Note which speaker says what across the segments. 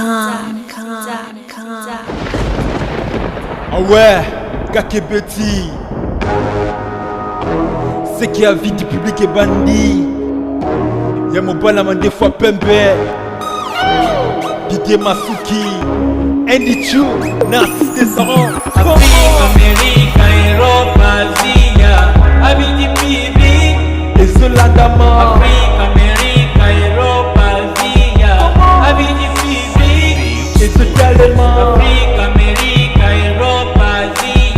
Speaker 1: Ah ouais, Kakebeti. C'est qui a vie du public est bandit. Y'a mon balaman des fois pembe. Didier Masuki. Andy Chou, Narcisse Descendant.
Speaker 2: Afrique, Amérique, Europe, Asie, avis du public.
Speaker 1: Et Zolandama.
Speaker 2: Afrique, Amérique, Europe, Asie, avis du public.
Speaker 1: Et totalement.
Speaker 2: Afrique, Amérique, Europe, Asie,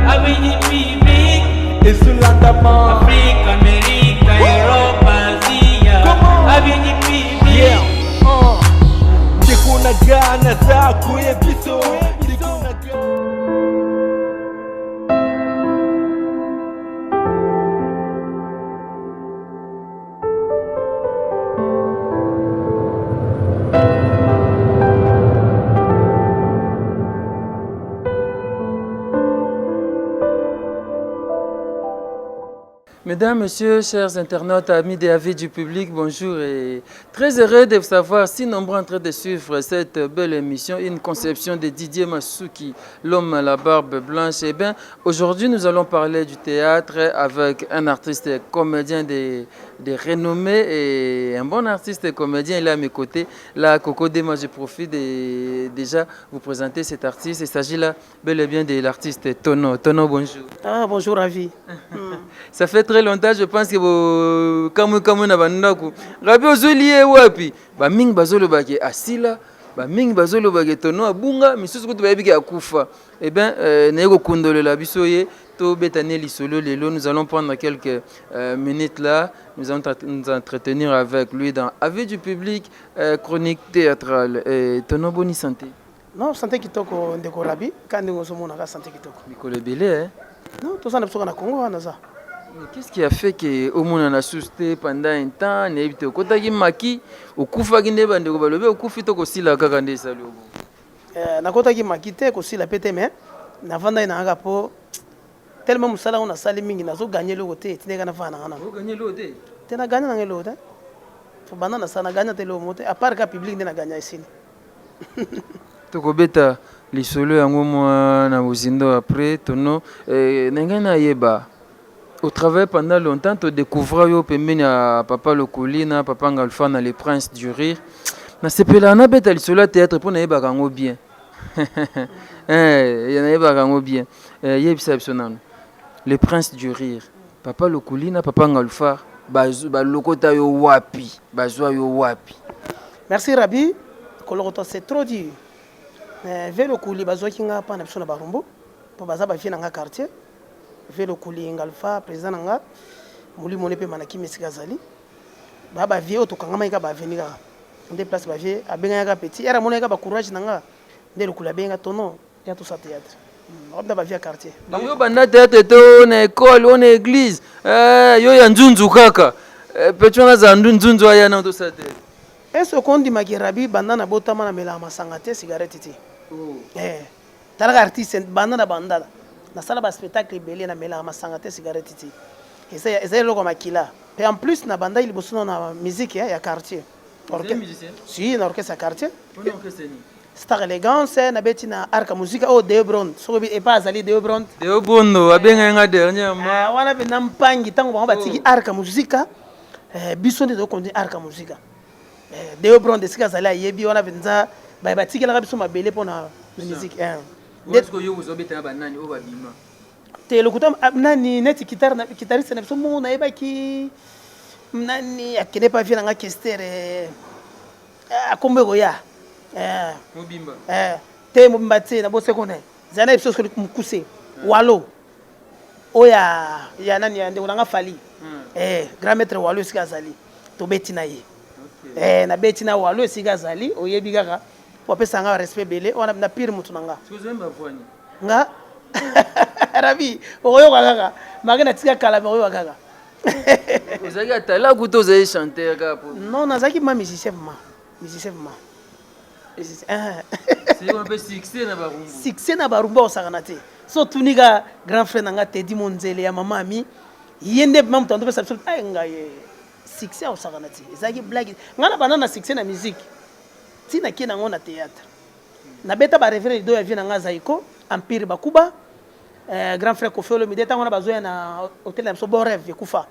Speaker 2: avis du public.
Speaker 1: Et Zolandama.
Speaker 2: Afrique, Amérique, Europe, Asie, avis du public.
Speaker 1: Yeah. Deko na gana zako ye biso. Deko na gana.
Speaker 3: Mesdames, Messieurs, chers internautes, amis des avis du public, bonjour et très heureux de vous savoir si nombreux en train de suivre cette belle émission, une conception de Didier Masuki, l'homme à la barbe blanche. Et bien, aujourd'hui, nous allons parler du théâtre avec un artiste comédien de renommée et un bon artiste et comédien. Il est à mes côtés. Là, Coco Dema, je profite de déjà vous présenter cet artiste. Il s'agit là bel et bien de l'artiste Tono. Tono, bonjour.
Speaker 4: Ah, bonjour, Ravi.
Speaker 3: Ça fait très longtemps, je pense que vous kamu na bandako. Rabi ozolié wapi? Ba ming bazolo baki asila, ba ming bazolo baki Tono abunga, misusu kutu bayebi ki akufa. Eh bien, neko kondolela biso ye to betane lisolo lelo, nous allons prendre quelques minutes là, nous allons nous entretenir avec lui dans Avis du public, chronique théâtrale. Tono boni santé.
Speaker 4: Non, santé kitoko ndeko Rabi, quand nous sommes na santé kitoko.
Speaker 3: Mikolo belé hein.
Speaker 4: Non, tout ça n'a pas na Congo na ça.
Speaker 3: Qu'est-ce qui a fait que au monde a susté pendant un temps n'ébite kota ki maki okufa ki ndeba ndeko balobe okufi to kosila kaka nde salo
Speaker 4: na kota ki maki te kosila pete mais na vanda ina nga po tellement musala on a sali mingi na zo gagner le côté tineka na fana ngana
Speaker 3: o gagner le côté
Speaker 4: te na gagner na ngelo te fo bana na sana gagner te le mote à part ka public na gagner ici
Speaker 3: to kobeta lisolo yango mwa na bozindo après Tono nenga na yeba. Au travail pendant longtemps, tu découvres que Papa Lokolina, Papa Ngalfana, les princes du rire. Mais c'est que là, on a bête à sur théâtre pour ne pas gagner bien. Il y en a pas gagner bien. Il y a exceptionnel. Les princes du rire. Papa Lokolina, Papa Ngalfa, ba lokota yo wapi, bazwa yo wapi.
Speaker 4: Merci Rabi. Koloroto c'est trop dur. Velo Kuli bazwa kinga pa na biso na barumbu. Po baza ba fi na nga quartier. Velo Kuli Ngalfa président nga muli mone pe manaki mesika zali baba vie to kanga mai ka ba venir on déplace ba vie abenga ka petit era mona ka ba courage nanga ndelo kula benga Tono ya to sa théâtre on ba vie quartier
Speaker 3: yo banda théâtre to na école on église yo ya nzunzu kaka petit na za nzunzu aya na to sa théâtre
Speaker 4: est-ce qu'on dit Rabi banda na botama na mela masanga te cigarette ti tala artiste banda na banda na sala ba spectacle belé na mela masanga te cigarette ti eza loko makila et en plus na banda il bosono na musique ya quartier
Speaker 3: orchestre
Speaker 4: si na orchestre quartier
Speaker 3: on orchestre ni
Speaker 4: Star Elegance na beti na arca musique au Deobron so bi e pas ali Deobron
Speaker 3: Deobondo abenga nga dernièrement
Speaker 4: wana be na mpangi tango ba batiki arca musique biso ndi do kondi arca musique Deobron de sika zala yebi wana benza ba batiki la biso mabele pona musique
Speaker 3: est-ce que vous avez été banani au babima
Speaker 4: te lokuta nani net guitariste na biso mo na yeba ki nani akene pa vina nga kestere akombego ya
Speaker 3: mobimba
Speaker 4: te mobimba te na bose kone zana biso ko mukuse walo oya ya nani ya ndeko nga fali grand maître walo sika zali to beti na ye na beti na walo sika zali oyebi kaka wapesa nga respect belé wana na pire mutu nanga nga Rabi oyo kaka magana tika kala oyo kaka
Speaker 3: Ozaki atala kuto zai chanter kapo
Speaker 4: non nazaki ma musicien c'est
Speaker 3: un peu
Speaker 4: succès na barumba osakana te so tunika grand frère nanga Teddy Monzele ya mama ami yende mam tando pesa ay nga ye succès osakana te ezaki blague ngana banana succès na musique tina ki nango na théâtre na beta ba référé do ya vie nanga Zaiko Empire Bakuba grand frère Kofi Olomide tango na bazoya na hôtel na so bon rêve kufa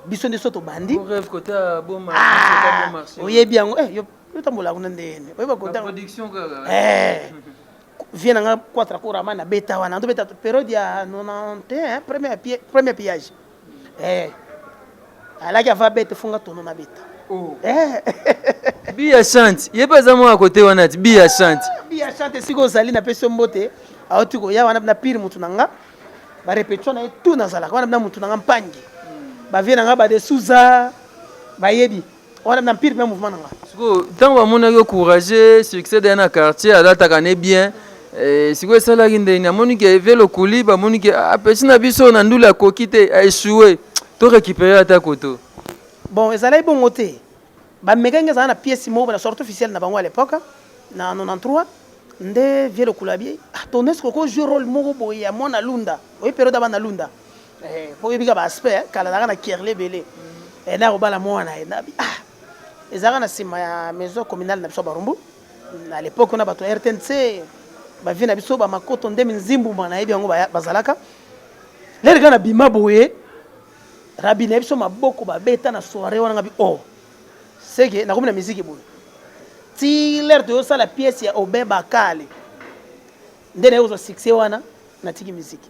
Speaker 4: biso ndeso to bandi
Speaker 3: bon rêve côté bon marché
Speaker 4: oyebi yango yo tambola kuna ndene oyeba côté
Speaker 3: production
Speaker 4: vie nanga 4 cours na beta wana ndo beta période ya 91 premier pillage alaki ava beta funga tono na beta
Speaker 3: Bia chante yeba zamo à côté wana ti Bia chante
Speaker 4: siko zali na peso mbote auti ko ya wana na pire mutu nanga ba répétition na tout na zala wana na mutu nanga mpangi ba vie nanga ba de Souza ba yebi wana na pire même mouvement nanga
Speaker 3: siko tant ba mona yo courager succès dans un quartier adata kané bien siko sala kinde na moni ke velo kuliba moni ke apesi na biso na ndula kokite a échoué to récupérer ata koto
Speaker 4: bon ezala bon côté ba mekenga za na pièce mo na sortie officielle na bango à l'époque na 93 nde vieux le kulabi tourner ce ko jouer rôle moko boye ya mona lunda oyi période ba na lunda pour yebiga ba aspect kala na kerle belé na ko bala mona na ezaka na sima ya maison communale na biso Barumbu à l'époque on a bato RTNC ba vie na biso ba makoto ndemi nzimbu bana yebi yango bazalaka les gars na bima boye rabi na biso maboko ba beta na soirée wana ngabi c'est que na comme la musique boye ti l'air de ça la pièce ya Obé Bakale ndene uzo succès wana na tiki musique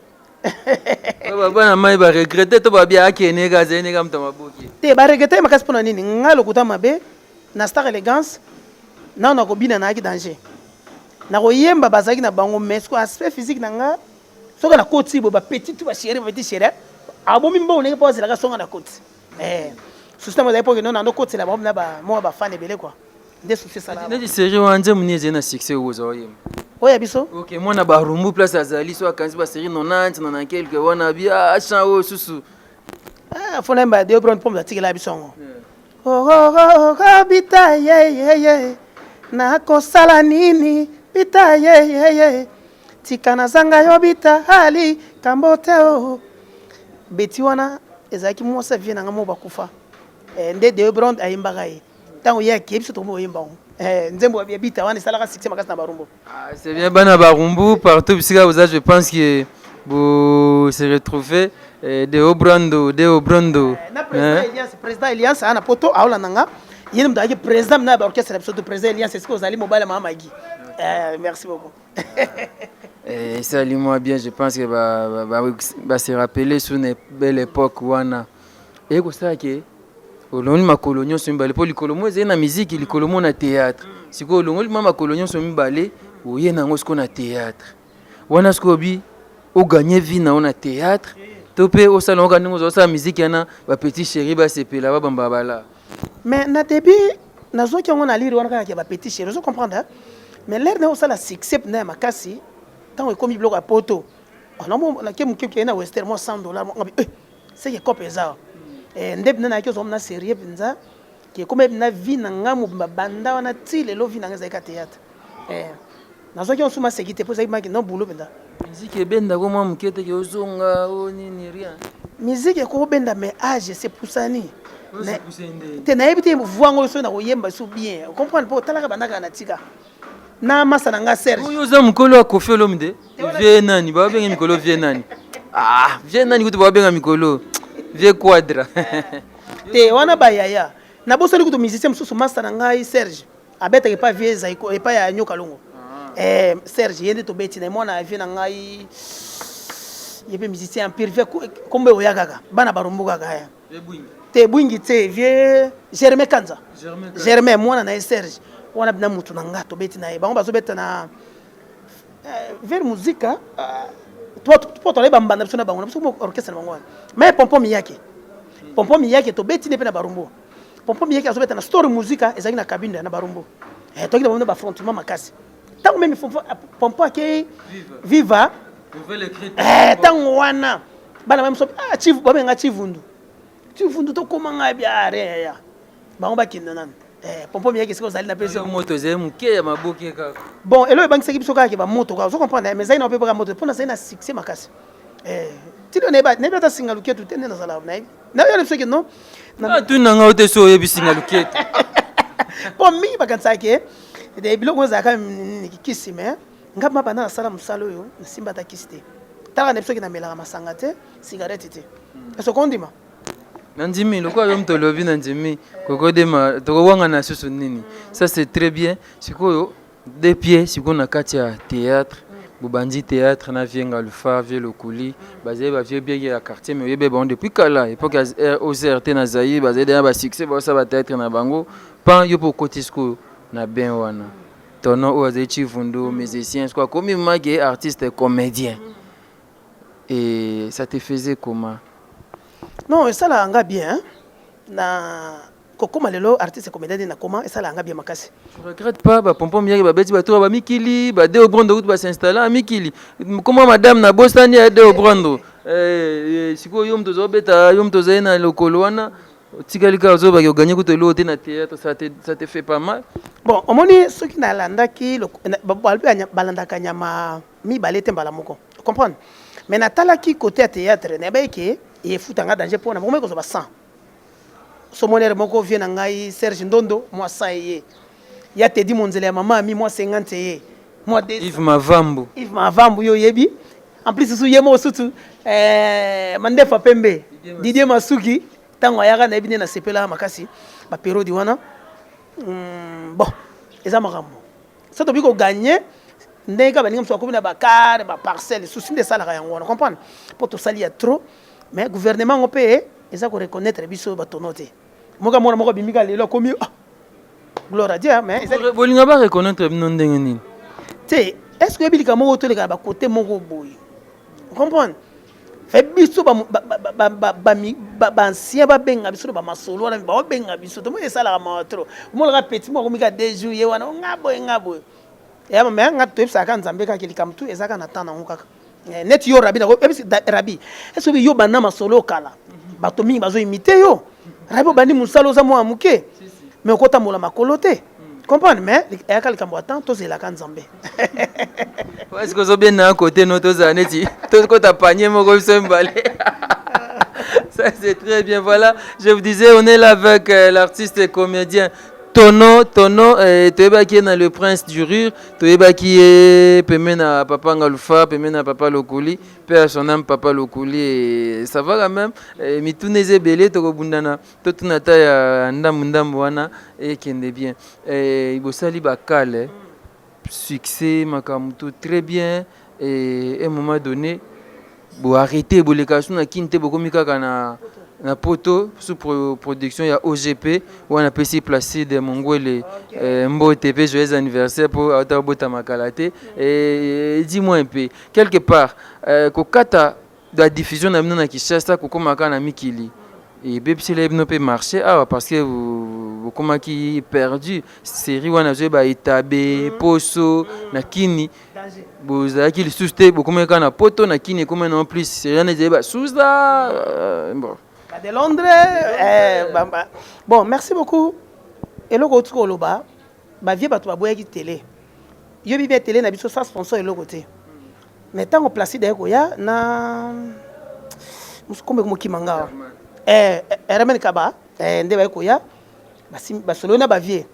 Speaker 3: bana mai ba regretter to ba bia akene ga zene ga mta maboki
Speaker 4: te ba regretter makasi pona nini ngalo kuta mabe na Star Elegance na ko bina na ki danger na ko yemba bazaki na bango mais ko aspect physique na nga soka na koti bo ba petit chéri abomi mbo ne pose la songa na koti système de l'époque non na koti la na ba mo ba fan ebele quoi nde souci ça là
Speaker 3: ne série wanje munye na succès ozo yem
Speaker 4: oya biso
Speaker 3: OK moi na Barumbu place azali so akanzi ba série 90 na quelque wana bia chan o susu
Speaker 4: fona mba de bron pom da tikela biso bita ye na kosala nini bita ye tikana zanga yo bita hali kambote beti wana ezaki mosa vie nanga mo bakufa nde de brand ayimbaka ye tango ya kebiso to mo yimba nzembo ya bita wana salaka succès makasi na Barumbu
Speaker 3: c'est bien bana Barumbu partout bisika vous je pense que vous se retrouver de Obrando
Speaker 4: na président Elias ana poto aula nanga yene mdaki président na ba orchestre de président Elias c'est ce que vous allez mobile mama Magui merci beaucoup
Speaker 3: salut-moi bien, je pense que va se rappeler sur une belle époque wana. Et comme ça que oloni makolonyo so mbale po likolomo eze na musique likolomo na théâtre. Siko olongoli mama kolonyo so mbale oye nango siko na théâtre. Wana siko bi o gagner vie na on théâtre. Topé au salon ka ningo zo sa musique yana ba petit chéri ba sepela ba bamba bala.
Speaker 4: Mais na début nazo ki on a lire wana ka ba petit chéri, vous comprenez? Mais l'air na o sala succès na makasi. Tant que comme bloc à poto on a ke muke na western mo $100 c'est que copé ça ndeb na ke zo na série pinza ke comme na vie na ngamu banda wana tile lo vie na ngeza ka théâtre nazo ke on suma sécurité pour ça maki no boulot pinza
Speaker 3: musique benda ko mwa mukete ke ozonga o nini rien
Speaker 4: musique ko benda mais âge c'est pour ça ni te na ebité voix ngo so na ko yemba so bien comprendre pour talaka bandaka na tika na masa nanga Serge
Speaker 3: oyo za mukolo wa Kofi Olomide vie nani ba benga mikolo vie nani vie nani kutu ba benga mikolo vie quadra
Speaker 4: te wana ba yaya na boso likuto musicien mususu masa nanga Serge abeta ke pa vie Zaiko e pa ya nyoka longo Serge yende to beti na mona vie nanga yebe musicien Empire vie kombe oyakaka bana Barumbu kaka ya te bwingi te vie Germain Kanza Germain mwana na Serge wana bina mutu na ngato beti na bango bazo beta na vers musique to to leba mbanda biso na bango na biso orchestre na bango mais pompo miyake to beti ne pe na Barumbu pompo miyake azo beta na story musique ezaki na cabine na Barumbu to ki na ba frontiment makasi tango même pompo ake viva tango wana bana même so chief ba benga chivundu to komanga bia ya bango bakinda nana pompo miyake siko zali na peso
Speaker 3: moto ze muke ya maboke kaka
Speaker 4: bon elo bangi seki biso kaka ke ba moto ka zo comprendre mais zaina opepa ka moto pona zaina succès makasi tilo ne ba ta singa luketu tende na sala na yo le seki non
Speaker 3: na tu nanga ote so yebi singa luketu
Speaker 4: bon mi ba kansa ke de biloko ezalaka kisi me nga mapa na sala musalo yo simba ta kisi te tala ne biso ki na melaka masanga te cigarette te est-ce qu'on dit ma
Speaker 3: Nandimi, le quoi comme tolobi Nandimi, kokodema, tokowanga na susu nini. Ça c'est très bien. Sikoyo des pieds, sikoyo na katia théâtre, bobandi théâtre na vienga le fa, vie le couli, basé ba vie bien ya quartier mais yebe bon depuis kala, époque OCRT na Zaïre, basé derrière ba succès, ba ça va théâtre na bango, pan yo pour kotisko na ben wana. Tono o azechi vundo, musicien, quoi comme mage artiste comédien. Et ça te faisait comment?
Speaker 4: Non, ça là anga bien na kokoma lelo artiste comédien na comment et ça là anga bien makasi.
Speaker 3: Je regrette pas ba pompom miaki ba beti ba tour ba mikili ba de obrondo ba s'installer à mikili. Comment madame na bostani a de obrondo siko yom tozo beta yom tozo na lokolo wana tikalika zo ba gagner ko to lo na théâtre ça te fait pas mal.
Speaker 4: Bon, omoni ceux qui na landaki balanda kanyama mi balete mbala moko. Comprendre? Mais natala qui côté théâtre na ba ke et foutanga danger pour na mo ko zo ba 100. Somonere moko vient na ngai Serge Ndondo moi 100 yé. Ya te di monzele ya mama mi moi 50 yé. Moi
Speaker 3: Yves Mavambu
Speaker 4: yo yebi. En plus sous yemo sutu Mandefa Pembe. Didier Masuki tango ayaka na ebine na sepela makasi ba période wana. Bon, eza makambo. Ça to biko gagner ndeka baninga mso ko bina ba car ba parcelle souci de ça la yango on comprendre. Pour tout ça il y a trop mais gouvernement on peut eza ko reconnaître biso ba tonote. Moka mona moko bimika lelo komi gloire à Dieu mais
Speaker 3: bolinga ba reconnaître bino ndenge nini.
Speaker 4: Té est-ce que bilika moko to leka ba côté moko boy. On comprendre? Fait biso ba ancien ba benga biso ba masolo wana ba benga biso to mo esala ma trop. Mo la petit mo komika 2 jours ye wana ngabo. Ya mama nga to epsa ka nzambe ka kelika mtu ezaka na tana ngokaka. Net yo rabi na ko rabi. Est-ce que yo bana masolo kala? Bato mingi bazo imiter yo. Rabi bani musalo za mo amuke. Mais okota mola makolo te. Comprendre mais ayaka likambo atan to zela ka nzambe.
Speaker 3: Est-ce que zo bien na côté no to zaneti to ko ta panier moko sembale. Ça c'est très bien. Voilà, je vous disais on est là avec l'artiste et comédien Tono, Toyeba qui est dans le prince du rire, Toyeba qui est Pemena Papa Ngalufa, Pemena Papa Lokuli, père son âme Papa Lokuli, et ça va quand même. Mais tout n'est belé, Toko Bundana, tout nata ya ndam wana et qui est bien. Et Ibosali Bakale, succès, Makamuto, très bien. Et à un moment donné, bon arrêter, bon les casons na kinte, beaucoup mika kana. Na poto sous production il y a OGP où on a pu s'y placer des Mongolais Mbo TP joyeux anniversaire pour Atabota Makalate et dis-moi un peu quelque part kokata de la diffusion na na Kinshasa kokomaka na Mikili et bepsi le no peut marcher parce que vous comment qui perdu série wana je ba Itabe Poso na Kini vous avez qui susté beaucoup meka na poto na Kini comme en plus c'est rien de ba souza bon
Speaker 4: de Londres. Bon, merci beaucoup. Et le côté Koloba, ma vie bato baboya qui télé. Yo bibi télé na biso sa sponsor et le côté. Mais tant on placé derrière koya na musukombe ko kimanga. Ramen kaba ndeba koya ba solo na ba vie.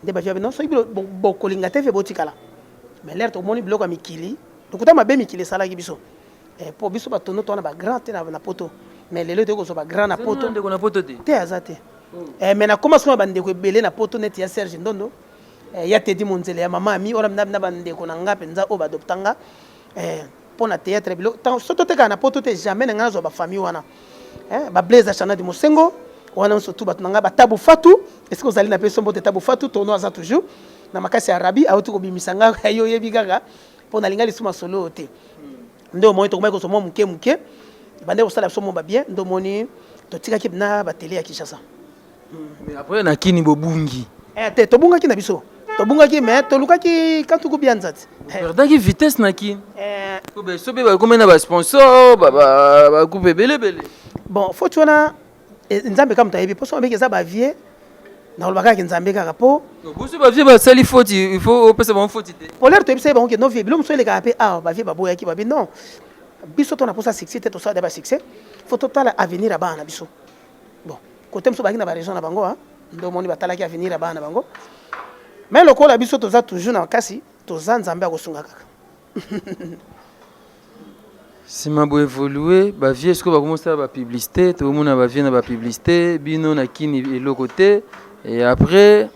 Speaker 4: Ndeba vie non so bo kolinga te fe botikala. Mais l'air to moni bloc Mikili. Donc ta ma be Mikili sala ki biso. Pour biso ba tono to na ba grand te na poto. Mais les deux sont pas grands à poto. T'es azate. Mais na comment est-ce bande ko belé na poto net ya Serge Ndondo. Ya te di monzele ya mama mi ora na bande ko na nga penza o ba doptanga. Pour na théâtre bilo. Tant soto te kana poto te jamais na zo ba famille wana. Ba Blaise Chana di Mosengo wana surtout ba tunanga ba Tabu Fatou. Est-ce que vous allez na peso mbote Tabu Fatou tono aza toujours na makasi arabi auto ko bimisanga yo yebi gaga pour na linga lisuma solo te. Ndo mo to ko so mo muke. Bande au salon somo bien ndomoni to tika ki na ba télé ya Kinshasa.
Speaker 3: Mais après na kini bobungi.
Speaker 4: To bunga ki na biso. To bunga ki mais to luka ki quand tu ko bien nzati.
Speaker 3: Perda ki vitesse na ki. Ko be sobe ba ko mena ba sponsor ba coupe belé.
Speaker 4: Bon, faut tu na nzambe comme ta yebi poso mbeke za ba vie na olbaka ki nzambe ka po.
Speaker 3: Bo so ba vie ba sali faute il faut opesa ba faute te.
Speaker 4: Pour l'air to ebise ba on ke no vie bilo mso le ka pe ba vie ba boya ki ba bi non. Biso to na posa succès te to ça d'aba succès faut total avenir à bana biso bon côté mso baki na ba région na bango ndo moni batala ki avenir à bana bango mais lokola biso toza toujours na kasi toza nzambe akosunga kaka.
Speaker 3: Si ma bo évoluer ba vie est-ce que va commencer à ba publicité tout le monde va venir ba publicité bino na kini eloko te et après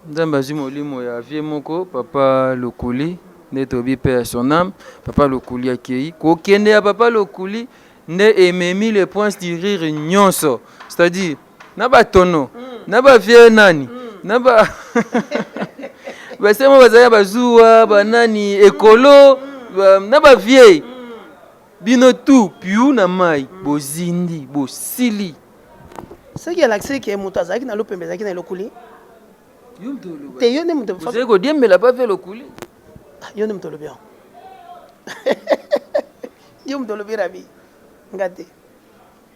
Speaker 3: nzambe azwi molimo ya vie moko papa Lokuli nde tobi pe son âme papa Lokuli akei kokende ya papa Lokuli nde ememi le point du rire nyonso c'est-à-dire na ba tono na ba vie nani na ba basema bazaya bazuwa banani ekolo na ba vie bino tout piu na mai bozindi bosili
Speaker 4: ce qui est l'accès qui est mutazaki na lopembe zaki na Lokuli te yo ne muto
Speaker 3: vous avez ko diembela pas fait Lokuli
Speaker 4: yo ne muto bien yo muto bien rabi ngate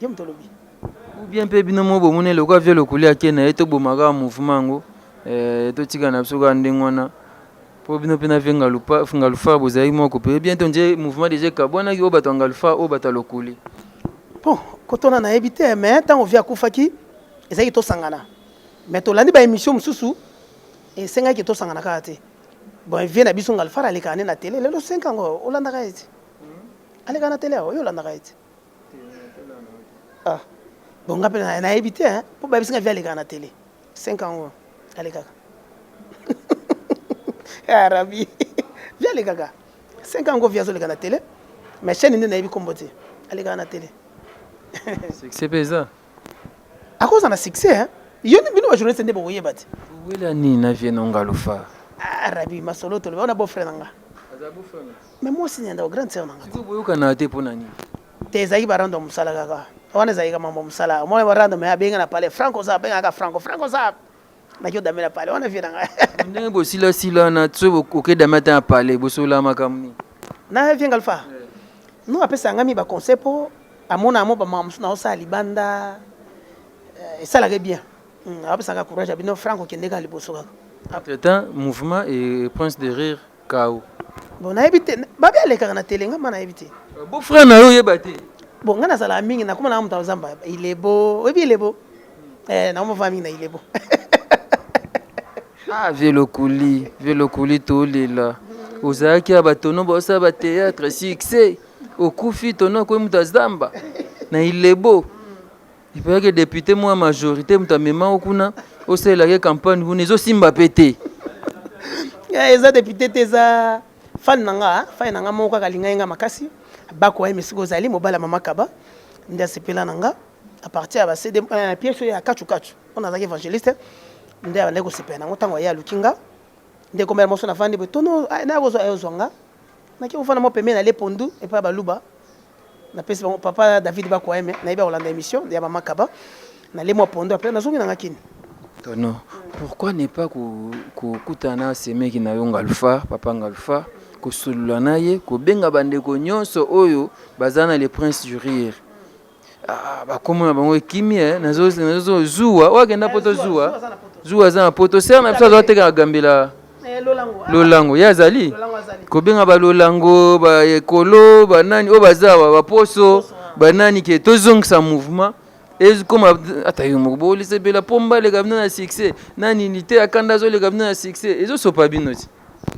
Speaker 4: yo muto bien
Speaker 3: ou bien pe bino mo bomone lokwa fait Lokuli akena eto bomaka mouvement ngo to tika na biso ka ndengwana po bino pena venga lupa funga lufa bozai moko pe bien to nje mouvement déjà kabona ki obato ngalufa obata Lokuli
Speaker 4: bon kotona na éviter mais tant on vient kufaki ezaki to sangana mais to landi ba émission mususu et senga ki to sangana ka te bon vient na biso ngalufa ale kana na télé lelo 5 ans olanda ka eti ale kana télé o yolanda ka eti ah bon ngapela na éviter hein po ba biso ngavia ale kana télé 5 ans ale kaka Arabi. Viens les gaga. 5 ans via sur la télé. Mais chaîne n'est pas combattu. Allez gars na télé.
Speaker 3: C'est pesant.
Speaker 4: À cause d'un succès hein. Il y a une bonne journée de boyer bat.
Speaker 3: Où est la ni na vient ngalufa.
Speaker 4: Arabi ma solo to on a beau frère nga. Mais moi aussi nda grand sœur nga.
Speaker 3: Tu boyo kana te pona ni.
Speaker 4: Te zai barando musala gaga. Wana zai kama musala. Moi barando me abenga na pale franco za benga ka franco za. Na kyo damela pale wana vient nga.
Speaker 3: Ndenge bosila sila na tso oke damata na pale bosola makamni.
Speaker 4: Na vient galfa. Nous appelle ça ngami ba concept po amona mo ba mamusu na osa libanda. Et ça la bien. Après ça courage abino franco qui ndeka liboso kaka.
Speaker 3: Après temps mouvement et prince de rire KO.
Speaker 4: Bon na éviter ba bien les kaka na télé ngama na éviter.
Speaker 3: Beau frère na yo yebate.
Speaker 4: Bon ngana sala mingi na kuma na mta zamba il est beau. Oui il est beau. Na mo famille na il est beau.
Speaker 3: Ah Velo Kuli to lela. Ozaki abatono bosa ba théâtre succès. Okufi tono ko mutazamba. Na il est beau. Il paraît que député moi majorité mutamema okuna osela ke campagne vous nezo simba pété.
Speaker 4: Ya eza député teza fan nanga moko kalinga nga makasi bako ay misiko zali mobala mama kaba ndia sepela nanga à partir ba CD pièce ya kachu on a zaki évangéliste ndia ndeko sepela nanga tango ya lukinga ndeko mère moso na fandi betono na bozo ayozonga na ki ufana mo pemena na lepondu et pas baluba na pesi papa David bako aime na iba Hollande émission ya mama kaba na le mo pondo après na zongi nanga kini
Speaker 3: tono pourquoi ne pas kutana semeki na yo ngalufa papa ngalufa kosulula na ye kobenga bandeko nyonso oyo bazana le prince du rire bakomona bango ekimi nazo zuwa wakenda poto zuwa za na poto ser na biso azoteka agambela lolango ye azali kobenga balolango baekolo banani oyo baza baposo banani ke tozongisa mouvement comme atayo moko lisebela pomba le gabna na succès nani nité akanda zo le gabna na succès ezo sopa binoti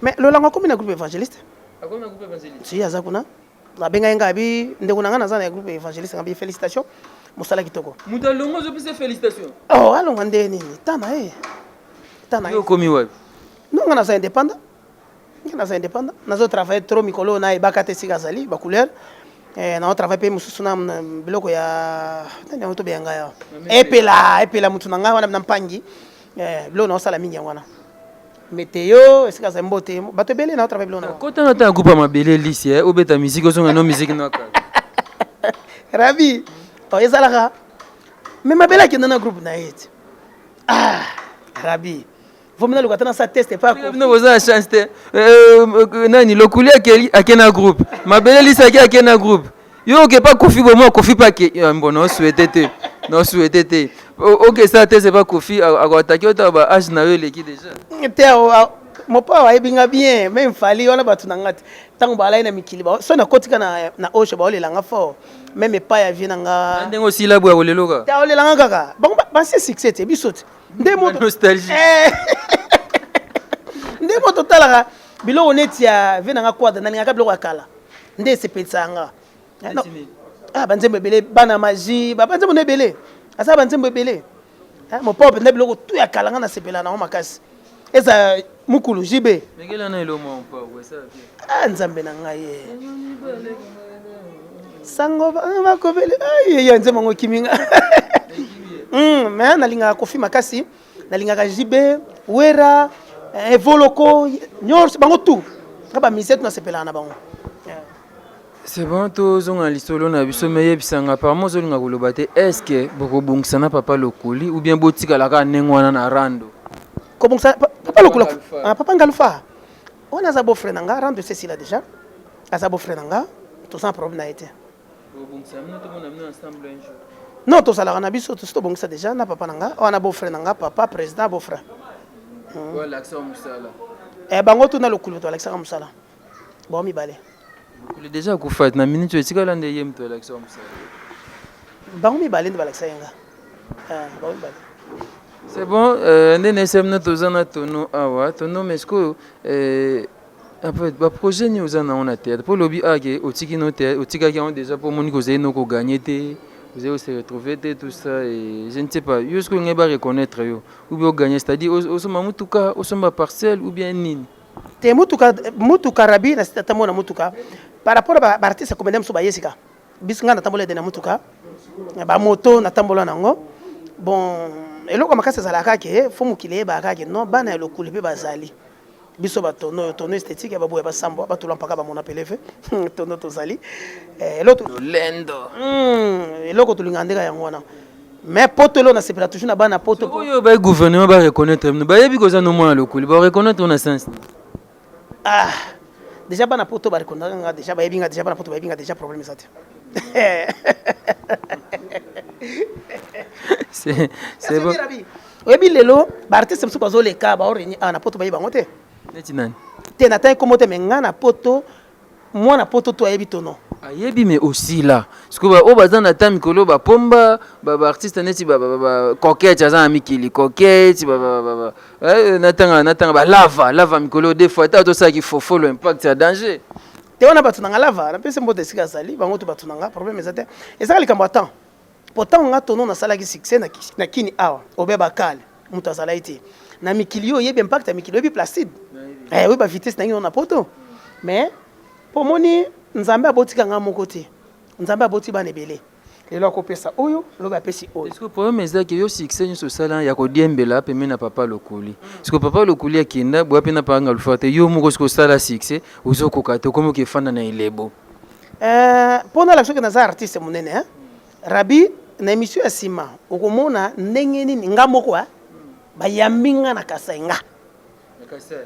Speaker 4: mais lolango comme na groupe évangéliste
Speaker 3: akona groupe évangéliste
Speaker 4: si azakuna na benga ngabi ndeko nanga na zana groupe évangéliste ngabi félicitations musala kitoko
Speaker 3: mutalongo zo pese félicitations
Speaker 4: oh alonga ndeni tana
Speaker 3: yo komi wapi
Speaker 4: non ngana za indépendant nazo travailler trop mikolo na ibakate sikazali ba couleur na travail pe mususu na biloko ya tani moto benga ya epela mutu nanga wana na mpangi bilo na osala mingi wana météo est-ce que ça mbote bato belé na travail bilo na
Speaker 3: kota na ta groupe mabele lisi obeta musique ozonga no musique na ka
Speaker 4: rabi to ezalaka mais mabele ki na groupe na yeti rabi faut mener le gâteau sa test pas
Speaker 3: no boza chance te nani Lokuli akena groupe mabele lisi akena groupe yo ke pas Kofi bon moi Kofi pas ke bon non souhaité te OK ça te c'est pas Kofi a attaquer autant ba âge na yo leki déjà
Speaker 4: te mo pa wa ebinga bien même fali wana batu nangati tango ba na mikili ba so na kotika na oshe ba olela nga fort même pas ya vie nanga
Speaker 3: ndengo sila bwa oleloka
Speaker 4: ta olela nga kaka ba c'est succès te bisote nde mo
Speaker 3: nostalgie
Speaker 4: ndemo totalaka biloko neti ya ve nanga kwada nalingaka biloko ya kala nde esepelisa nga banzembo ebele bana magie banzembo ebele asa banzembo ebele mopope nde biloko tu ya kala nga nasepela nango makasi eza mukulu jibe nzambe na ngai ye sango bakobele ya nzembo ngo kiminga me nalingaka kofi makasi nalingaka jibe wera evoloko nyonso bango tu nga bamise tu nasepelaka na bango.
Speaker 3: C'est bon, tozonga lisolo na biso meye bisanga parmo zolinga koloba te est-ce que bokobongisa na papa lokoli ou bien botikalaka ndenge wana na rando
Speaker 4: kobongisa papa lokoli papa ngalufa wana aza beau frère nanga rando ceci là déjà aza beau frère nanga toza na problème na ye te non tozalaka na biso tosi tobongisa déjà na papa nanga wana beau frère nanga papa président beau frère bango tuna lokoli toalakisaka mosala bao mibale
Speaker 3: déjà kufat na minute etikala nde ye mto alakisa mosala
Speaker 4: bango mibale nde balakisa yenga bango mibale.
Speaker 3: C'est bon, ndene semna tozana tono awa tono mesko après ba projet ni ozana on a théâtre pour lobby age otiki no théâtre otika ki on déjà pour moni ko zeno ko gagner te vous allez se retrouver tout ça et je ne sais pas jusqu'o ngeba reconnaître yo ou bien gagner c'est-à-dire osoma mutuka osoma parcelle ou bien nini
Speaker 4: te mutuka rabi na sita tamona mutuka par rapport à artiste comme ndem so bayesika bisinga na tambola de na mutuka ba moto na tambola nango bon eloko makasi ezalaka ke fo mokili yebaka ke non bana elokuli mpe bazali biso batono esthétique baboya basambo batula mpaka bamona pelefe tono tozali eloko tolinga ndeka yango wana mais poto elo nasepela toujours na bana poto
Speaker 3: oyo ba gouvernement ba reconnaître bayebi koza no mwana lokuli ba reconnaître na sens
Speaker 4: déjà bana poto ba reconnaître nga déjà bayebi nga déjà bana poto bayebi nga déjà problème ezate c'est bon oyebi lelo baartiste mosusu bazoleka baoreni na poto bayebi bango te
Speaker 3: neti nani
Speaker 4: te natangi komo te me nga na poto mwana poto to ayebi tono
Speaker 3: ayebi mais aussi là parce que oyo baza na ta mikolo bapomba baartiste neti coquette aza na mikili coquette natanga balava mikolo des fois ta tosalaki fofolo impact ya danger
Speaker 4: te wana bato nanga lava napesi mbote esika azali bango to bato nanga problème eza te ezaka likambo atan pourtant nga tono nasalaki succès na kini awa obe bakale moto azalaki te na mikili oyo oyebi impact ya mikili oyebi placide oyebi bavitesse na ngi na poto mais po moni nzambe abotika nga moko te nzambe aboti bana ebele lelo akopesa oyo lobi apesi oyo
Speaker 3: est-ce que problème ezaki yo succès nyonso osala ya kodiembela pembeni na papa lokoli parce que papa lokoli akenda boya mpe na panga lufa te yo moko soki osala succès ozokoka te okomi okefanda na elebo
Speaker 4: mpo nalaki soki naza artiste monene rabi na émission ya nsima okomona ndenge nini nga moko bayambi nga na kasai nga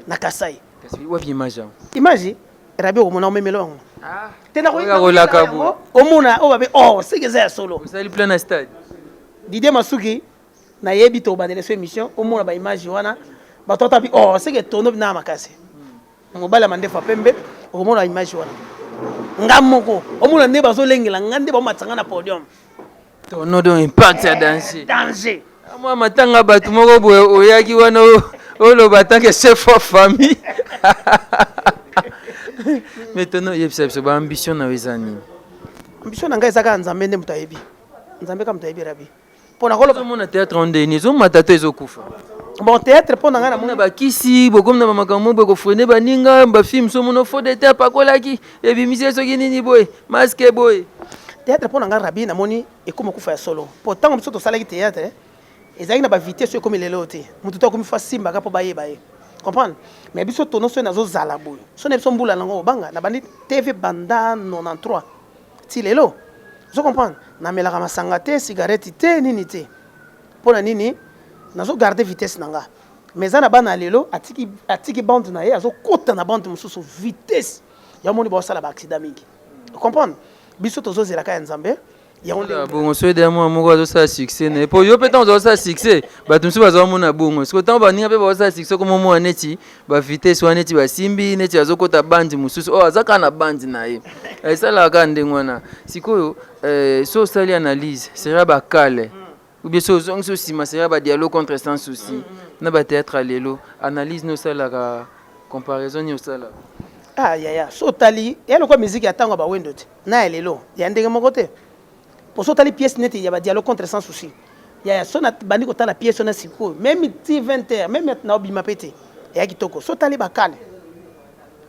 Speaker 4: na kasai
Speaker 3: wapi
Speaker 4: image rabi okomona omemelo yango tena
Speaker 3: koyaka bo
Speaker 4: omona o babe seke eza ya solo
Speaker 3: osali plein na stade
Speaker 4: Didier Masuki na yebi to bandele so émission omona ba image wana bato atabi seke tono na makasi mobala mandefa pembe okomona image wana nga moko omona nde bazolengela nga nde bamatanga na podium
Speaker 3: tono do impact ya danger
Speaker 4: moi
Speaker 3: matanga bato moko boye oyaki wana oloba tanke chef of famille maintenant yebisa biso ba ambition na eza nini
Speaker 4: ambition nanga ezaka nzambe nde moto ayebi nzambe ka moto ayebi rabi
Speaker 3: mpona kolomona théâtre ondeni ezomata to ezokufa
Speaker 4: bon théâtre mpo na ngai namona
Speaker 3: bakisi bokomi na bamakambo boye kofrene baninga bafilme somono fo de te apakolaki ebimisi soki nini boye maske boye
Speaker 4: théâtre mpo na ngai rabi namoni ekoma kufa ya solo po ntango biso tosalaki théâtre ezalaki na bavitesse oyo ekomi lelo te motu to akomi fa simbaka mpo bayeba ye comprendre mais biso tono so nazozala boye so na biso mbula nango obanga na bandi tv banda 93 ti lelo ozo comprendre namelaka masanga te cigarette te nini te mpo na nini nazogarde vitesse na nga mais eza na bana lelo atiki bande na ye azokota na bande mosusu vitesse yamoni baosala baaccident mingi comprendre biso tozozelaka ya nzambe
Speaker 3: bongo so ede mwa moko azosala succès na po yo mpe ntango ozosala succès bato mosusu bazomona bongo siko ntango baninga mpe bazosala succès komomona neti bavitesse wana neti basimbi neti azokota bandi mosusu oyo aza kaka na bandi na ye esalaka kaka ndenge wana sikoyo so osali analyse seria bakale ou bien so ozongisi osima seria badialogue contre sans souci na bathéâtre ya lelo analyse nosalaka comparaison ni osala.
Speaker 4: Ah ya so tali ya lokwa musique ya tango ba wendo te na elelo ya ndenge moko te pour so tali pièce neti ya ba dialogue contre sans souci ya so na bandi ko tala pièce na siko même ti 20h même na obima pete ya kitoko so tali bakale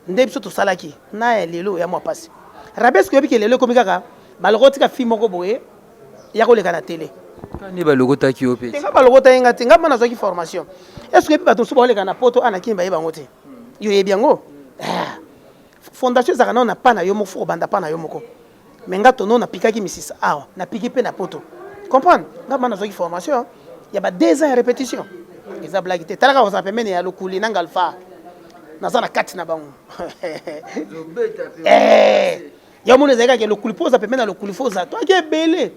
Speaker 4: nde biso to salaki na elelo ya mwa pasi rabes ko yebiki lelo komi kaka balokoti ka film moko boye ya ko leka na télé
Speaker 3: Kani balogota ki opé.
Speaker 4: tenga balokota yenga tenga bana zoki formation est-ce que bato so ba leka na poto ana kimba yeba ngote yo yebi yango fondation ezaka nao na pa na yo moko fo kobanda pa na yo moko me nga tono napikaki misisa awa napiki mpe na poto comprendre nga bana nazwaki formation ya ba 2 ans ya répétition eza blagi te talaka kozala pembeni ya lokuli nanga alpha naza na kati na bango yo mona ezalaki kaka lokuli mpo oza pembeni ya lokuli fo oza toaki ebele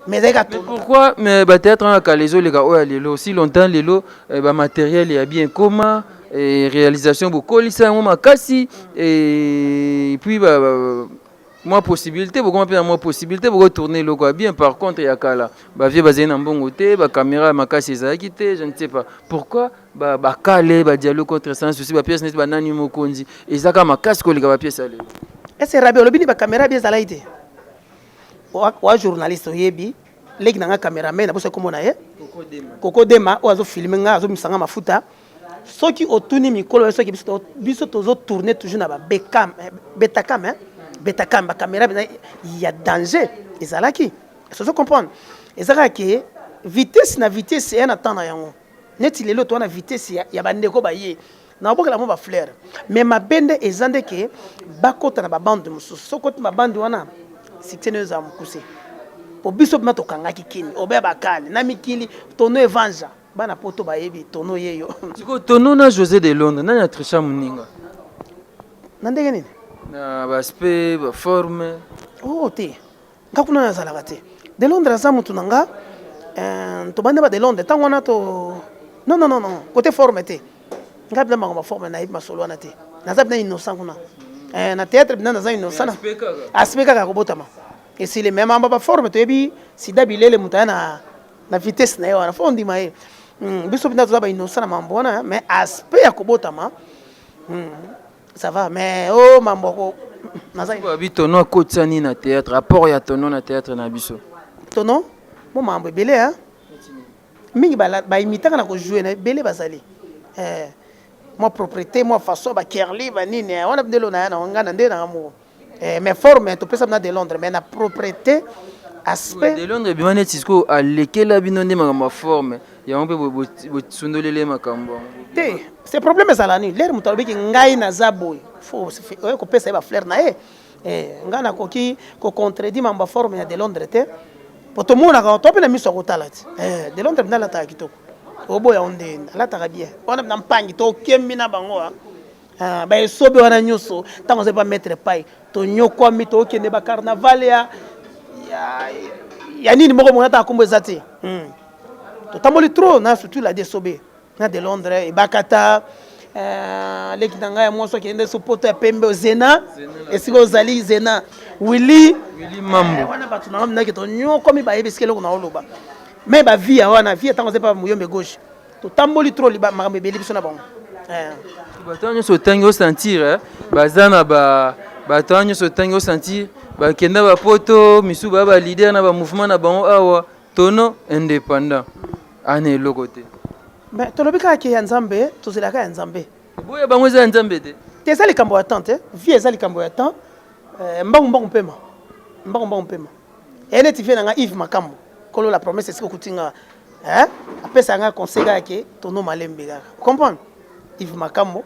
Speaker 4: mais ezalaki kaka tono.
Speaker 3: Pourquoi mais bateatre anga lezoleka oyo ya lelo si longtemps lelo bamatériel ya bien koma et réalisation bokolisa yango makasi et puis moi possibilité beaucoup plus moi possibilité beaucoup tourner le quoi bien par contre ya kala ba vie bazena mbongo te ba caméra makasi ezaki te je ne sais pas pourquoi ba kale ba dialogue contre sans souci ba pièce net ba nani mokonzi ezaka makasi ko leka ba pièce ale
Speaker 4: est-ce rabi olobini ba caméra bien zala ite wa journaliste oyebi leki nanga cameraman na boso komona ye koko dema o azo filmer nga azo misanga mafuta soki otuni mikolo soki biso tozo tourner toujours na ba betacam betacam ba caméra il y a danger ezalaki so comprendre ezaka ke vitesse na vitesse ya na temps na yango neti lelo to na vitesse ya bandeko ba ye na boka mo ba fleur mais ma bende ezande ke bakota na ba bande mususu sokoti ma bande wana sikene za mukuse po biso bima to kangaki kini obe bakale na mikili tono evanja bana poto bayebi tono yeyo
Speaker 3: siko tono na José de Londres na Trisha Muninga
Speaker 4: na ndenge nini
Speaker 3: na baspe ba forme
Speaker 4: oh te ngakuna na zalaka te de Londres za mutu nanga to bande ba de Londres tango na to non côté forme te ngabla ma forme na iba solo na te na zabna innocent kuna na théâtre bina na za innocent aspeka ka kobotama et si les mêmes amba ba forme to yebi sida bilele mutana na vitesse na yo na fondi mai biso bina to ba innocent na mambona mais aspect ya kobotama ça va mais oh mambo naza
Speaker 3: bi tono akotani na théâtre rapport ya tono na théâtre na biso
Speaker 4: tono mo mambo belé hein mingi ba imitaka na ko jouer na belé bazali moi propriété moi façon ba kerli ba nini wana bdelo na na ngana nde na mo mais forme to pesa na de Londres mais na propriété aspect
Speaker 3: de Londres bimane tisco alekela bino nde ma forme ya mpe bo sundolele makambo
Speaker 4: te c'est problème ça ni l'air muto biki ngai na zaboy faut ko pesa ba fleur na ngana ko ki ko contredit mamba forme ya de Londres te poto mona ka to pena miso ko talati de Londres na la ta kitoko obo ya onde la ta bien wana na mpangi to kembi na bango ba esobe wana nyoso tango se pas mettre pai to nyokwa mi to kende ba carnaval ya nini moko mona ta kombo ezati to tamboli trop na surtout la desobe na de Londres e bakata leki nanga ya moso kende so poto ya pembe zena esiko zali zena Willy
Speaker 3: Mambo
Speaker 4: wana batu na mna ke to nyokwa mi ba yebiske loko na oloba mais ba vie wana vie tango se pas muyombe gauche to tamboli trop liba makambe beli biso na bango
Speaker 3: batanyo so tango sentir bazana batanyo so tango sentir ba kenda ba poto misu ba leader na ba mouvement na bango awa tono indépendant ane lokote
Speaker 4: mais to lobika ke ya nzambe to zelaka ya nzambe
Speaker 3: boya bango za nzambe te
Speaker 4: ezali kambo ya temps te vie ezali kambo ya temps mbangu mpema ene ti vie na nga Yves Makambo kolo la promesse c'est kutinga apesa nga conseil yake tono malembe kaka comprendre Yves Makambo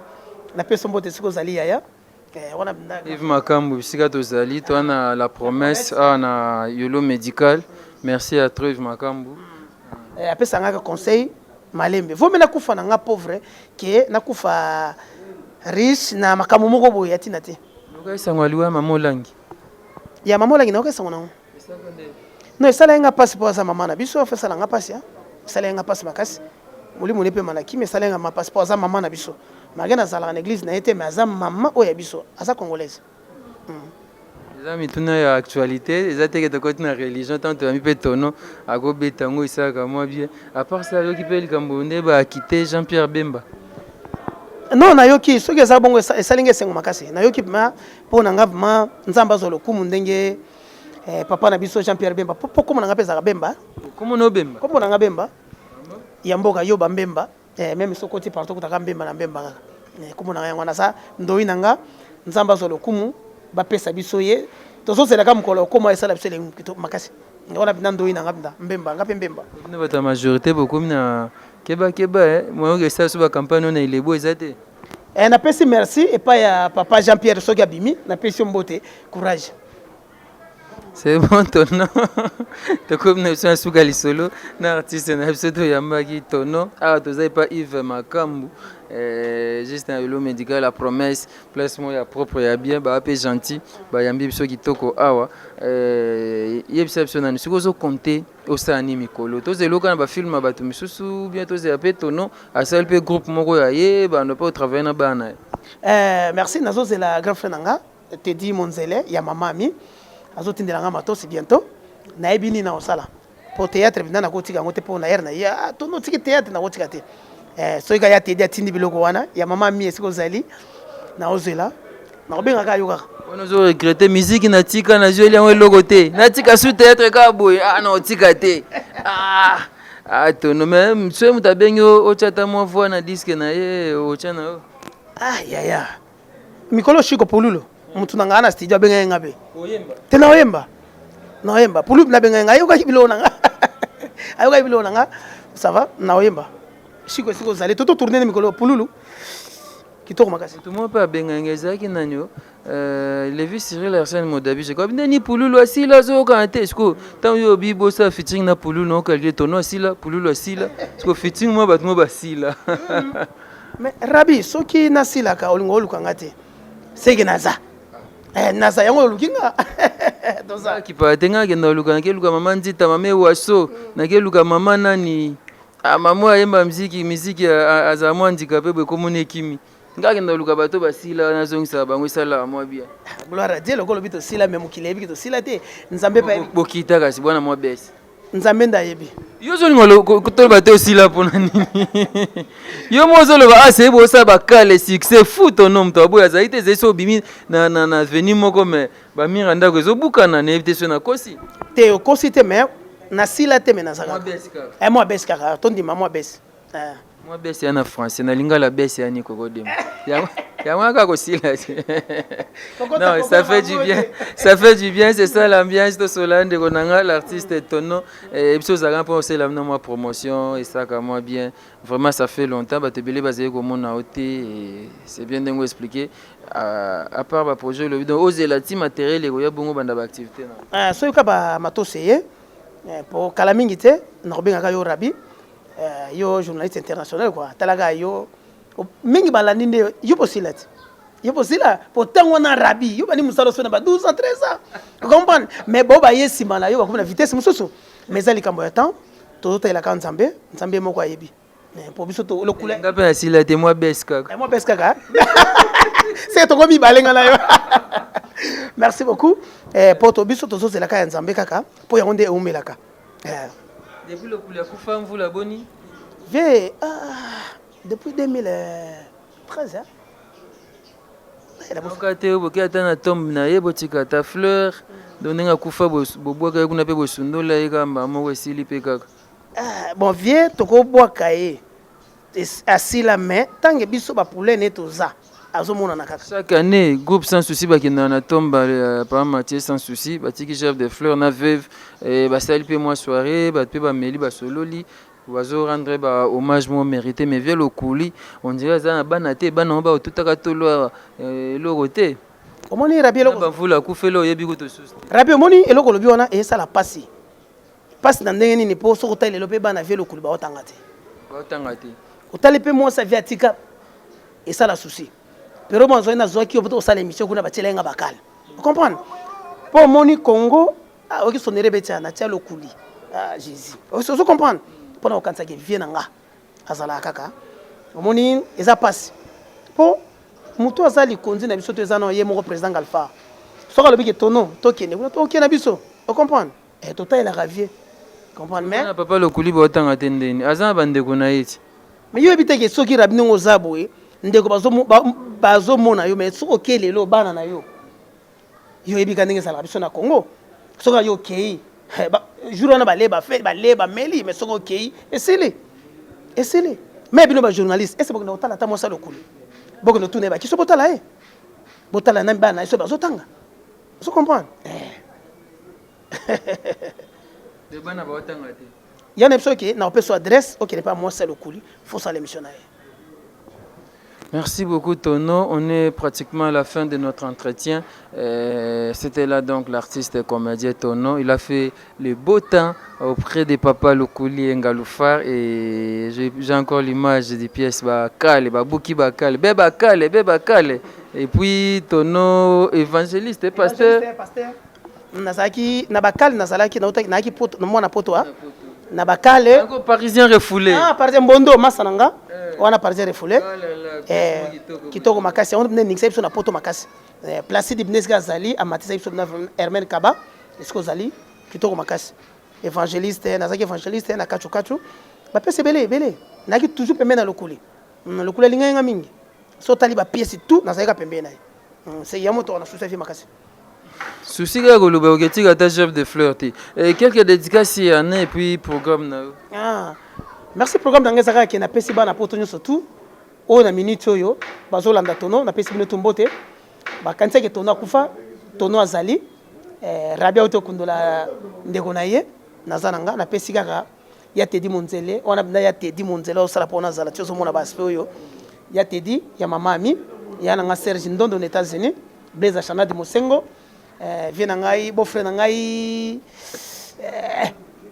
Speaker 4: na pesa mbote siko zali yaya wana
Speaker 3: Yves Makambo bisika tozali to na la promesse na yolo médical merci à toi Yves Makambo
Speaker 4: apesa nga conseil malembe vome na kufa na nga pauvre ke na kufa riche na makambo moko boya tina te
Speaker 3: lokayisa ngwaliwa mamolangi
Speaker 4: ya mamolangi na okayisa ngona no esala nga passe po za mama na biso fa sala nga passe esala nga passe makasi muli muli pe malaki mais esala nga ma passe po za mama na biso magana zala na église na ete mais za mama oya biso aza congolaise
Speaker 3: eza mituna ya actualité eza teke tokoti na religion tant toyami mpe tono akobeta yango esalaka mwa bien à part ça yoki mpe likambo nde baakite Jean-Pierre Bemba
Speaker 4: Non, nayoki soki eza bongo esalingi esengo makasi. Nayoki ma po nanga ma nzamba zolo kumu ndenge papa na biso Jean-Pierre Bemba. Po komo nanga pesa Bemba.
Speaker 3: Komo no Bemba.
Speaker 4: Komo nanga Bemba. Ya mboka yo Bemba. Même sokoti partout kutaka Bemba na Bemba. Komo nanga ngwana sa ndoi nanga nzamba zolo kumu ba pesa biso ye. Tozo sela ka mukolo komo esala biso le makasi. Ngona bina ndoi nanga bina Bemba ngape Bemba.
Speaker 3: Ne bata majorité beaucoup na keba moi que ça sur la campagne on est les beaux étaient.
Speaker 4: Na pesi merci et pas ya papa Jean-Pierre Soki Abimi na pesi mbote courage.
Speaker 3: C'est bon ton nom. Tu comme nous sommes sous Galisolo, na artiste na episode ya maki ton nom. Ah tu sais pas Yves Makambu. Juste un vélo médical la promesse place moi ya propre ya bien ba peu gentil ba yambi biso kitoko awa yebisapsona nisuko compter au sani mikolo to zelo kana ba film ba to misusu bientôt ze appelé tono à seul pe groupe moko ya ye ba no pas travailler na bana.
Speaker 4: Merci nazo c'est la grand frère nanga te dit Monzele ya mamami azo tindela nga matos bientôt na ebini na osala po théâtre bina na kotika ngote po na air na ya to no tiki théâtre na kotika te so ya te dia tindi biloko wana ya mamami esiko zali na ozela na obenga ka yoka
Speaker 3: on nous regretter musique na tika na joli en logo te na tika sous théâtre ka boy non tika te to no même so mutabengo o chata mo voix na disque na ye o chana
Speaker 4: ya mikolo shiko pululo mutu nanga na studio benga ngabe oyemba tena oyemba na oyemba pulu na benga ngayo ka bilona nga ayo ka bilona nga ça va na oyemba shiko siko zali toto tourner mikolo pululu kitoko makasi
Speaker 3: tout monde pas benga ngeza ki nanyo les vies Cyril Arsène Modabi je comme ni pululu asila zo kanté sko tant yo bibo ça featuring na pululu no kalé tono asila pululu asila sko featuring mo batmo basila
Speaker 4: mais rabi soki nasila ka olingo luka ngate sege naza naza yango lukinga
Speaker 3: doza ki pa tenga ke na luka ke luka mama ndita mama waso na ke luka mama nani mama ayemba muziki azamwa handicapé be komone kimi ngake na luka bato basila na zongisa bango sala mwa bien
Speaker 4: gloire à Dieu lokolo bito sila même kilebi to sila te nzambe pa
Speaker 3: bokita kasi bwana mwa besi
Speaker 4: nzambe ndayebi
Speaker 3: yo zo ngolo kutolo bato sila pona nini yo mozo lo ba c'est beau ça ba kale succès fou ton nom to boya zaite zeso bimi na venir moko me ba miranda ko zo bukana na invitation na kosi
Speaker 4: te kosi te me na sila te me na saka moi besi kaka tondi mama besi
Speaker 3: moi besi na français na lingala besi ani kokodem ya mwaka ko sila non ça fait du bien c'est ça l'ambiance de Solande konanga l'artiste tono et biso za grand pour c'est la moi promotion et ça comme moi bien vraiment ça fait longtemps ba te belé basé ko mona oté et c'est bien d'engo expliquer à part ba projet le donc oser la team matériel et ya bongo banda ba activité
Speaker 4: na so ka ba matoseye pour kala mingi te na robenga ka yo rabi yo journaliste international quoi talaga yo mingi balandi nde yo posilati yo posila pourtant on a rabi yo bani musalo sona ba 12 ans 13 ans vous comprenez mais bo ba yesi mala yo ba vitesse mususu mais ali kambo ya temps to to ila kan nzambe moko ayebi pour biso to le couleur
Speaker 3: ngape asila te moi beska
Speaker 4: c'est to komi balenga na yo merci beaucoup pour to biso to so la ka nzambe kaka pour ya onde umelaka
Speaker 3: depuis le couleur kufa vous la boni
Speaker 4: depuis 2013 hein
Speaker 3: Bokate bokata na tombe na ye botika ta fleur donenga kufa boboka kuna pe bosundola ye kamba moko esili pe kaka
Speaker 4: bon vieux toko boka ye asila mais tangue biso ba poulet ne toza azomona na kaka
Speaker 3: chaque année groupe sans souci bakina na tombe par Mathieu sans souci batiki chef de fleur na veuve et basali pe moi soirée ba pe ba meli ba sololi Oiseau rendre hommage moi mérité mais vieux le couli on dirait ça na banate bana ba tutaka tolo logote
Speaker 4: omoni rabi loko
Speaker 3: ba vula kufelo yebi ko to sus
Speaker 4: rabi omoni eloko lobi wana e sala pasi na ndenge nini po soko tele lope bana vieux le couli ba otangate otale pe moi sa viatika et ça la souci pero moi zo na zo ki opoto sala émission kuna ba tselenga bakala vous comprenez po moni Congo oki sonere betia na tia le couli Jésus vous comprenez pona okanisa ke vie nanga azala kaka omoni eza passe po mutu azali konzi na biso to eza na ye moko président Alpha soka lobi ke tono to kene kuna to kena biso o comprendre et to taille la ravie comprendre mais
Speaker 3: papa le kuliba otanga tendeni azana bande kuna yiti
Speaker 4: mais yo ebite ke soki rabino ngozabo ndeko bazomona yo mais soki okei lelo bana na yo yo yebika ndenge ezalaka biso na Congo soki yo okei jour wana baleba meli mais soki okei esili mais bino bajournaliste ese bokende kotala ata mwasi lokulu bokende tuna yeba kiso botala ye botala nani bana na biso bazotanga ozo comprendre
Speaker 3: bana baotanga te
Speaker 4: yana biso oke na opeso adresse okende pa mwasi lokulu faut ça l'émission na ye.
Speaker 3: Merci beaucoup Tono. On est pratiquement à la fin de notre entretien. C'était là donc l'artiste et comédien Tono. Il a fait le beau temps auprès de Papa Lokuli et Ngaloufar. Et j'ai encore l'image des pièces Bakale, Babouki Bakale, Bebakale. Et puis Tono, évangéliste et pasteur.
Speaker 4: Nazaki, Nabakale, Nazalaki, Naki Poto, Mona Poto. Nabakale.
Speaker 3: Encore parisien refoulé.
Speaker 4: Ah, parisien Bondo, Massananga. On a parisien refoulé. Kitoko makasi on ne nixe na poto makasi Placide Ibnesga Zali a matisa na Hermen Kaba esko Zali kitoko makasi évangéliste nazaki évangéliste na kachu ba pese belé naki toujours pembe na lokuli linga mingi so tali ba pièce tout nazaki ka pembe na c'est yamoto na souci makasi
Speaker 3: souci ga goloba oketi ka ta chef de fleur ti quelques dédicaces et puis programme na
Speaker 4: merci programme d'angezaka ki na pesi ba na poto nyo surtout o na minute oyo bazolanda Tono na pesi bino tumbote bakanisa ke Tono akufa Tono azali rabia oto kundola ndeko na ye nazananga na pesi kaka ya Teddy Monzele ona bina ya Teddy Monzele o sala pona zala tiozo mona baspe oyo ya Teddy ya mama ami ya na nga Serge Ndondo aux États-Unis Blaise Chana de Mosengo vient ngai beau frère ngai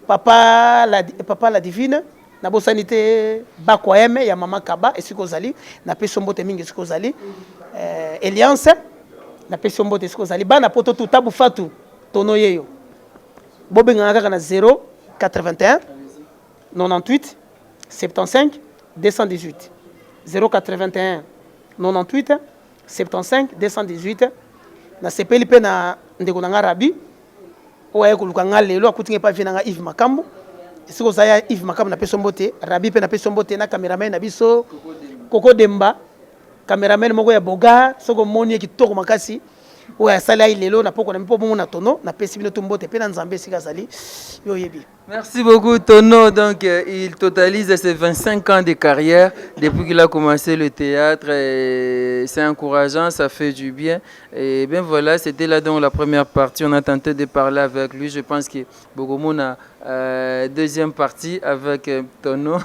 Speaker 4: papa la divine na bosanité bakweme ya mama Kaba esiko zali na peso mbote mingi esiko zali Alliance na peso mbote esiko zali bana poto tout tabu fatu Tono yeyo bobenga kaka na 081 98 75 218 081 98 75 218 na sepeli pe na ndeko na Rabi oye kuluka nga lelo akutinge pa vina nga Yves Makambo esiko zaya Yves Makambo na peso mbote Rabi pe na peso mbote na cameraman na biso Koko Demba cameraman moko ya boga soko moni kitoko makasi oya sala lelo na poko na mpo bongo na Tono na pesi bino tumbote pe na Nzambe sika zali yo yebi.
Speaker 3: Merci beaucoup Tono. Donc il totalise ses 25 ans de carrière depuis qu'il a commencé le théâtre. C'est encourageant, ça fait du bien. Et bien voilà, c'était là donc la première partie. On a tenté de parler avec lui. Je pense que Bogomo a deuxième partie avec Tono.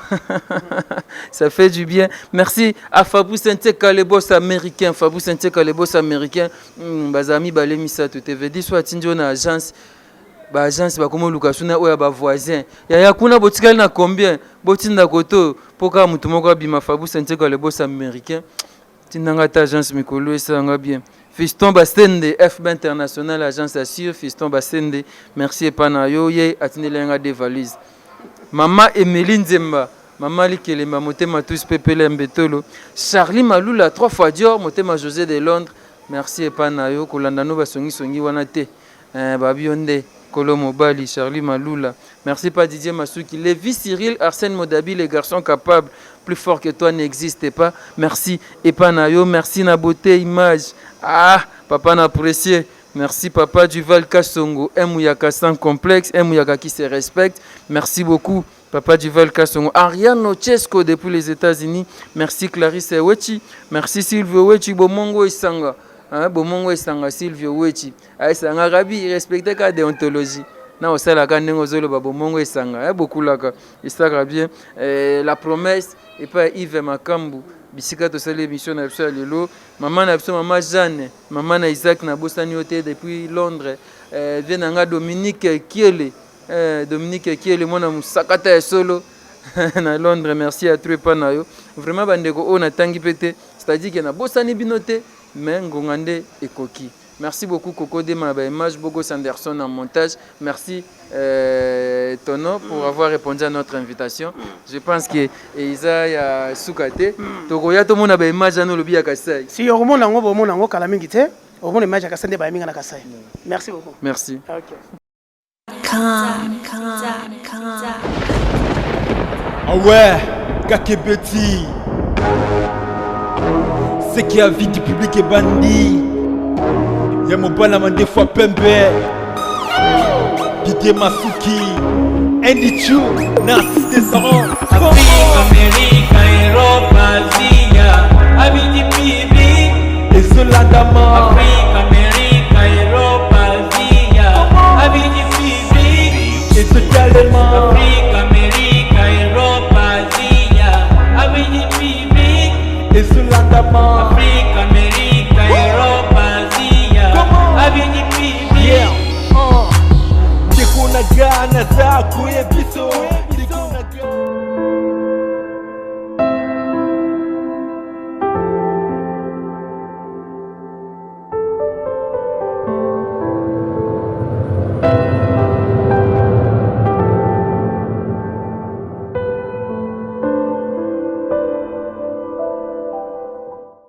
Speaker 3: Ça fait du bien. Merci à Fabou Senteka, le boss américain. Fabou Senteka, le boss américain. Bazami Balemisa, tout est dit soit Tindio na agence. Ba agence ba komo lukasuna oya ba voisin ya kuna botikali na combien botinda koto poka mutu moko bima Fabou Senteka le boss américain tinanga ta agence mikolo esanga bien Fiston Basende FB International agence assure Fiston Basende merci epana yo ye atinelenga des valises Mama Emeline Zemba Mama Likelema motema tous pepele mbetolo Charlie Malula 3 fois Dior motema José de Londres merci epana yo kolanda no basongi wana te babionde Kolo Mobali, Charlie Malula. Merci pas Didier Masuki. Lévi Cyril, Arsène Modabi, les garçons capables, plus fort que toi n'existe pas. Merci Epanayo, merci na beauté image. Ah, papa n'a apprécié. Merci papa Duval Kassongo, Mouyaka sans complexe, Mouyaka qui se respecte. Merci beaucoup papa Duval Kassongo. Ariane Ochesco depuis les États-Unis. Merci Clarisse Wechi. Merci Silvio Wechi, Bomongo Isanga. Bomongo esanga Silvio Wechi esanga Rabi respecté ka déontologie na osala ka ndengo zolo ba bomongo esanga beaucoup laka isaka bien la promesse et pas Yves Makambu bisika to sala émission na biso lelo maman na biso maman Jeanne maman na Isaac na bosani hotel depuis Londres venanga Dominique Kiele mona musakata ya solo na Londres merci à toi panayo vraiment bandeko on a tangi pété c'est-à-dire que na bosani binoté mais ngongande ekoki. Merci beaucoup Koko Dema ba image Bogo Sanderson en montage. Merci Tono pour avoir répondu à notre invitation. Je pense que Isa ya sukate tokoya to mona ba image no lobi ya Kasai.
Speaker 4: Si yoromona ngo bomona ngo kala mingi te, omona image ya Kasai ba minga na Kasai. Merci beaucoup.
Speaker 3: Merci.
Speaker 4: OK.
Speaker 1: Ah ouais, Kakebeti. Ce qui a vie du public est bandit. Y'a mon banam des fois Pembe, Didier Masuki, Andy Chou, Narcisse Descendant.
Speaker 2: Afrique, Amérique, Europe, Asie.